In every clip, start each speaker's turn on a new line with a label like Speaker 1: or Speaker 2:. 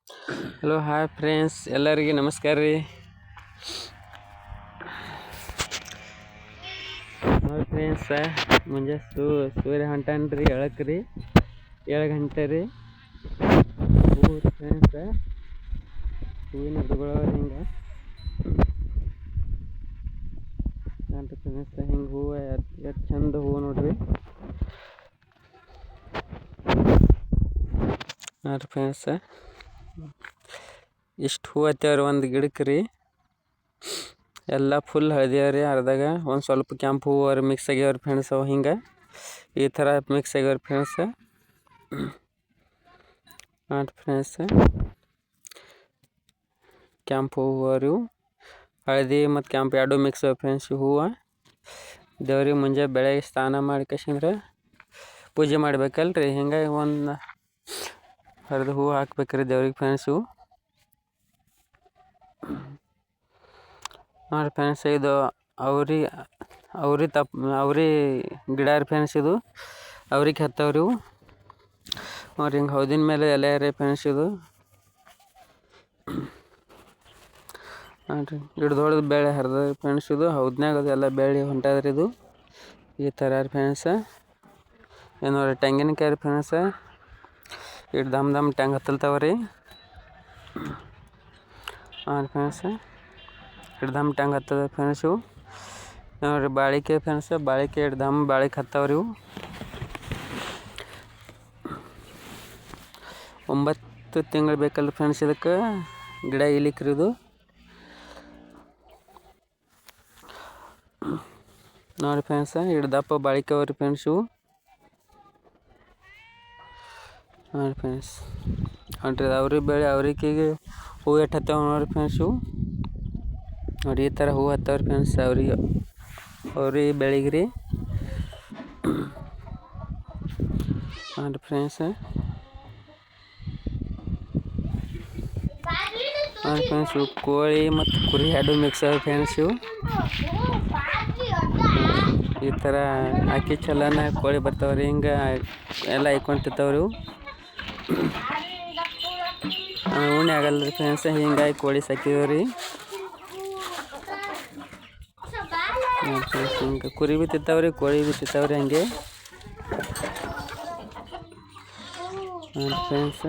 Speaker 1: Hello hi friends, ಎಲ್ಲರಿಗೆ ನಮಸ್ಕಾರ ರೀ. ನೋಡಿ ಫ್ರೆಂಡ್ಸ, ಮುಂಜಾನೆ ಸೂರ್ಯ ಹೊಂಟಾನ್ರಿ ಹೇಳಕ್ಕೆ ರೀ 7 ಗಂಟೆ ರೀ. ಫ್ರೆಂಡ್ಸ, ಹೂವಿನ ಗಿಡಗಳು ಹಿಂಗೆ ಫ್ರೆಂಡ್ಸ, ಹಿಂಗೆ ಹೂವು ಎಷ್ಟು ಚಂದ ಹೂವು ನೋಡ್ರಿ. ನೋಡ್ರಿ ಫ್ರೆಂಡ್ಸ, ಇಷ್ಟು ಹೂವು ಹತ್ತವ್ರಿ ಒಂದು ಗಿಡಕ್ಕೆ ರೀ. ಎಲ್ಲ ಫುಲ್ ಹಳದಿಯವ್ರಿ, ಅರ್ಧಾಗ ಒಂದು ಸ್ವಲ್ಪ ಕೆಂಪು ಹೂವು ಅವ್ರಿ ಮಿಕ್ಸ್ ಆಗ್ಯಾವ್ರಿ ಫ್ರೆಂಡ್ಸ್. ಅವು ಹಿಂಗೆ ಈ ಥರ ಮಿಕ್ಸ್ ಆಗ್ಯಾವ್ರಿ ಫ್ರೆಂಡ್ಸ್. ನೋಡಿ ಫ್ರೆಂಡ್ಸ್, ಕೆಂಪು ಹೂವು ರೀ, ಹಳದಿ ಮತ್ತು ಕೆಂಪು ಎರಡು ಮಿಕ್ಸ್ ಅವ ಫ್ರೆಂಡ್ಸ್. ಹೂವು ದೇವ್ರಿಗೆ ಮುಂಜಾನೆ ಬೆಳಗ್ಗೆ ಸ್ನಾನ ಮಾಡ್ಕೇಶಂದ್ರೆ ಪೂಜೆ ಮಾಡ್ಬೇಕಲ್ರಿ. ಹಿಂಗಾಗಿ ಒಂದು ಹರಿದು ಹೂವು ಹಾಕ್ಬೇಕ್ರಿ ದೇವ್ರಿಗೆ ಫ್ರೆಂಡ್ಸು. ನೋಡಿ ಫ್ರೆಂಡ್ಸ್, ಇದು ಅವ್ರಿ ಗಿಡ ರೀ ಫ್ರೆಂಡ್ಸ್. ಇದು ಅವ್ರಿಗೆ ಹತ್ತವ್ರಿ ಇವು ನೋಡ್ರಿ. ಹಿಂಗೆ ಹೌದಿನ ಮೇಲೆ ಎಲೆ ರೀ ಫ್ರೆಂಡ್ಸ್. ಇದು ನೋಡ್ರಿ, ಗಿಡದೊಳದು ಬೆಳೆ ಹರಿದ ಫ್ರೆಂಡ್ಸ್. ಇದು ಹೌದ್ನಾಗ ಅದು ಎಲ್ಲ ಬೆಳೆ ಹೊಂಟದ್ರಿ. ಇದು ಈ ಥರ ರೀ ಫ್ರೆಂಡ್ಸ. ಏನು ನೋಡ್ರಿ, ತೆಂಗಿನಕಾಯಿ ರೀ ಫ್ರೆಂಡ್ಸ. ಇಟ್ಟು ದಮ್ ಟೆಂಗ್ ಹತ್ತಲ್ತಾವ್ರಿ. ನೋಡಿ ಫ್ರೆಂಡ್ಸ, ಇಟ್ಟು ಟೆಂಗ್ ಹತ್ತದ ಫ್ರೆಂಡ್ಸ್. ಇವು ನೋಡ್ರಿ ಬಾಳಿಕೆ ಫ್ರೆಂಡ್ಸ್. ಬಾಳಿಕೆ ಇಟ್ಟು ಬಾಳಿಕೆ ಹತ್ತವ್ರಿ. ಇವು 9 ತಿಂಗಳು ಬೇಕಲ್ಲ ಫ್ರೆಂಡ್ಸ್ ಇದಕ್ಕೆ ಗಿಡ ಇಲಿಕ್ರಿ. ಇದು ನೋಡಿ ಫ್ರೆಂಡ್ಸ, ಇಟ್ಟು ದಪ್ಪ ಬಾಳಿಕೆ ಅವ್ರಿ ಫ್ರೆಂಡ್ಸ್. ಇವು ನೋಡಿ ಫ್ರೆಂಡ್ಸ್. ನೋಡ್ರಿ, ಅವ್ರಿಗೆ ಬೆಳೆ ಅವ್ರಿಗೆ ಹೂವು ಎಷ್ಟು ಹತ್ತವ ನೋಡ್ರಿ ಫ್ರೆಂಡ್ಸ್. ಇವು ನೋಡಿ ಈ ಥರ ಹೂವು ಹತ್ತವ್ರಿ ಫ್ರೆಂಡ್ಸ್. ಅವ್ರಿಗೆ ಬೆಳಿಗ್ರಿ ನೋಡಿ ಫ್ರೆಂಡ್ಸ್. ನೋಡಿ ಫ್ರೆಂಡ್ಸ್, ಇವು ಕೋಳಿ ಮತ್ತು ಕುರಿ ಎರಡು ಮಿಕ್ಸ್ ಆಗಿ ಫ್ರೆಂಡ್ಸ್. ಇವು ಈ ಥರ ಹಾಕಿ ಚಲನ ಕೋಳಿ ಬರ್ತಾವ್ರಿ. ಹಿಂಗೆ ಎಲ್ಲ ಹಾಯ್ಕೊಂತಿರ್ತಾವ್ರಿ. ಇವು ಉಣ್ಣೆ ಆಗಲ್ಲ ರೀ ಫ್ರೆಂಡ್ಸ್. ಹಿಂಗಾಗಿ ಕೋಳಿ ಸಾಕಿದವ್ರಿ. ಹಿಂಗೆ ಕುರಿ ಬಿ ತಿಂತಾವ್ರಿ, ಕೋಳಿ ಬಿ ತಿಂತಾವ್ರಿ ಹಂಗೆ ಫ್ರೆಂಡ್ಸ್.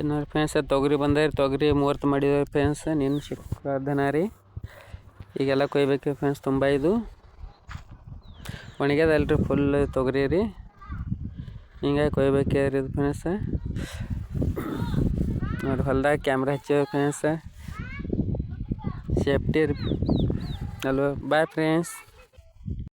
Speaker 1: ನೋಡಿ ಫ್ರೆಂಡ್ಸ್, ತೊಗರಿ ಬಂದವ್ರಿ. ತೊಗರಿ ಮುಹೂರ್ತ ಮಾಡಿದವ್ರಿ ಫ್ರೆಂಡ್ಸ್. ನಿನ್ನ ಶುಕ್ರವಾರ ರೀ. ಈಗೆಲ್ಲ ಕೊಯ್ಬೇಕು ಫ್ರೆಂಡ್ಸ್. ತುಂಬ ಇದು ಒಣಗ್ಯದಲ್ರಿ ಫುಲ್ ತೊಗರಿ ರೀ. ಹಿಂಗಾಗಿ ಕೊಯ್ಬೇಕ್ರಿ ಇದು ಫ್ರೆಂಡ್ಸ್. ನೋಡಿ ಹೊಲ್ದಾಗ ಕ್ಯಾಮ್ರಾ ಹಚ್ಚಿವ್ರಿ ಫ್ರೆಂಡ್ಸ್. ಸೇಫ್ಟಿ ರೀ ಅಲ್ವ. Bye friends.